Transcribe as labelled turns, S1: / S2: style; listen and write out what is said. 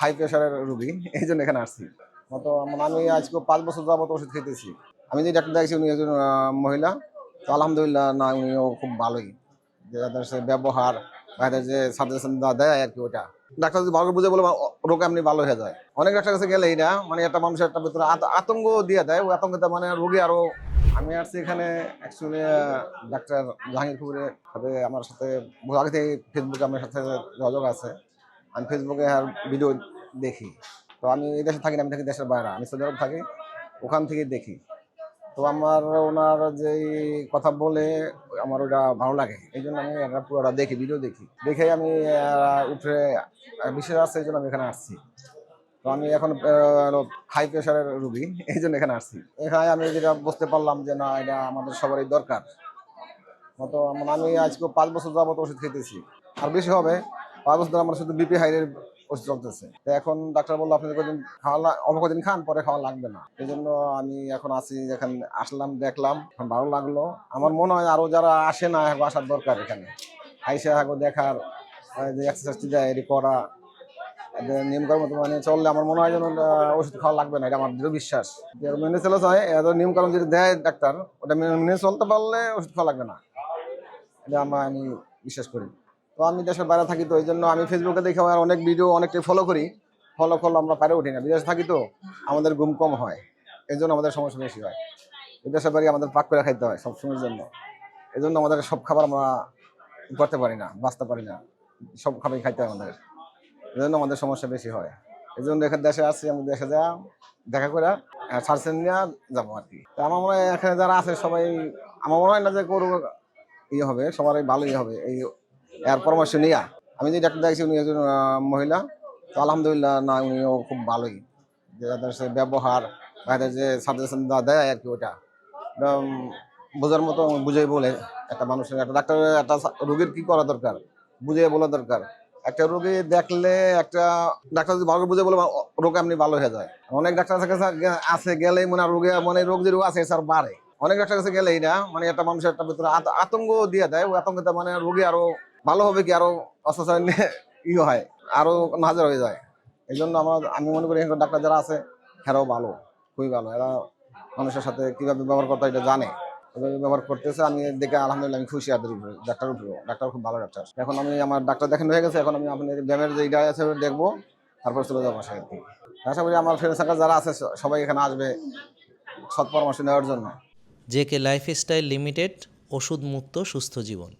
S1: High প্রেশারের রোগী, এই জন্য এখানে আসছি। আমি আজকে ৫ বছর যাবত ওষুধ খেতেছি। আমি যে ডাক্তার দেখছি উনি একজন মহিলা। তো আলহামদুলিল্লাহ না, উনিও খুব ভালোই। যে তাদের সে ব্যবহার বা এদের যে সাজেশন দেয় আর কি, ওটা ডাক্তার যদি ভালো করে বুঝে বলে রোগ এমনি ভালো হয়ে যায়। অনেক ডাক্তার কাছে গেলে এটা মানে একটা মানুষের একটা ভিতরে আতঙ্ক দিয়ে দেয়। ওই আতঙ্কটা মানে রোগী আরো। আমি আসছি এখানে অ্যাকচুয়ালি ডাক্তার জাহাঙ্গীরপুরের সাথে আমার সাথে বহু আগে থেকে ফেসবুকে আমার সাথে যোগাযোগ আছে। আমি ফেসবুকে আর ভিডিও দেখি। তো আমি এই দেশে থাকি না, আমি থাকি দেশের বাইরে, আমি সৌদি আরব থাকি, ওখান থেকে দেখি। তো আমার ওনার যেই কথা বলে আমার ওটা ভালো লাগে, এই জন্য আমি একটা পুরোটা দেখি, ভিডিও দেখি, দেখে আমি উঠে বিশেষ আছে, এই জন্য আমি এখানে আসছি। তো আমি এখন হাই প্রেশারের রুগী, এই জন্য এখানে আসছি। এখানে আমি যেটা বুঝতে পারলাম যে না, এটা আমাদের সবারই দরকার। আমি আজকে ৫ বছর যাবত ওষুধ খেতেছি, আর বেশি হবে। ৫ বছর ধরে আমার শুধু বিপি হাইয়ের ওষুধ চলতেছে। তো এখন ডাক্তার বললো আপনি কদিন খাওয়া অল্প কদিন খান, পরে খাওয়া লাগবে না। এই জন্য আমি এখন আসি, এখানে আসলাম, দেখলাম, এখন ভালো লাগলো। আমার মনে হয় আরো যারা আসে না, এখন আসার দরকার। এখানে আইসা এখন দেখার, যে এক্সারসাইজটি দেয় এটি করা, নিয়ম করার মতো মানে চললে আমার মনে হয় যেন ওষুধ খাওয়া লাগবে না, এটা আমার দৃঢ় বিশ্বাস। মেনে চলে যায় নিয়ম কানুন যদি দেয় ডাক্তার, ওটা মেনে চলতে পারলে ওষুধ খাওয়া লাগবে না, এটা আমি বিশ্বাস করি। তো আমি দেশের বাইরে থাকি, তো এই জন্য আমি ফেসবুকে দেখে আর অনেক ভিডিও অনেকটাই ফলো করি। ফলো করলে আমরা পারে উঠি না, বিদেশে থাকি তো আমাদের ঘুম কম হয়, এই জন্য আমাদের সমস্যা বেশি হয়। বিদেশের বাড়ি আমাদের পাক করে খাইতে হয় সবসময়ের জন্য, এই জন্য আমাদের সব খাবার আমরা করতে পারি না, বাঁচতে পারি না, সব খাবারই খাইতে হয় আমাদের, এই জন্য আমাদের সমস্যা বেশি হয়। এই জন্য এখানে দেশে আসছি, আমি দেশে যা দেখা করে সার্চেন নিয়ে যাবো আর কি। তা আমার মনে হয় এখানে যারা আছে সবাই, আমার মনে হয় না যে কোনো ইয়ে হবে, সবারই ভালোই হবে এই এর পরামর্শ নিয়ে। আমি যে ডাক্তার দেখছি উনি একজন মহিলা। তো আলহামদুলিল্লাহ না, উনিও খুব ভালোই। যে তাদের সে ব্যবহার বা এদের যে সাজেশন দেয় আর কি, ওটা বোঝার মতো বুঝে বলে। একটা মানুষের, একটা ডাক্তারের একটা রোগীর কি করা দরকার বুঝিয়ে বলা দরকার। একটা রোগী দেখলে একটা ডাক্তার যদি ভালো করে বুঝে বলে রোগ এমনি ভালো হয়ে যায়। অনেক ডাক্তার কাছে আছে গেলেই মনে হয় রোগী মানে রোগ যে রোগ আছে স্যার বাড়ে। অনেক ডাক্তার কাছে গেলে এটা মানে একটা মানুষের একটা ভিতরে আতঙ্ক দিয়ে দেয়। ওই আতঙ্কটা মানে রোগী আরো ভালো হবে কি, আরো অস্ত্রোপচার হয়, আরো নাজার হয়ে যায়। এই জন্য আমি মনে করি এখানকার ডাক্তার যারা আছে এরাও ভালো, খুবই ভালো। এরা মানুষের সাথে কিভাবে ব্যবহার করতে হয় এটা জানে, ওইভাবে ব্যবহার করতেছে। আমি দেখে আলহামদুলিল্লাহ আমি খুশি। ডাক্তার উপরে ডাক্তার খুব ভালো ডাক্তার। এখন আমি আমার ডাক্তার দেখানো হয়ে গেছে, এখন আমি আপনার ব্যায়ামের যে ইডা আছে দেখবো, তারপর চলে যাবো বাসায় আর কি। আশা করি আমার ফ্রেন্ড সার্কেল যারা আছে সবাই এখানে আসবে সৎ পরামর্শ নেওয়ার জন্য।
S2: জেকে লাইফস্টাইল লিমিটেড, ওষুধ মুক্ত সুস্থ জীবন।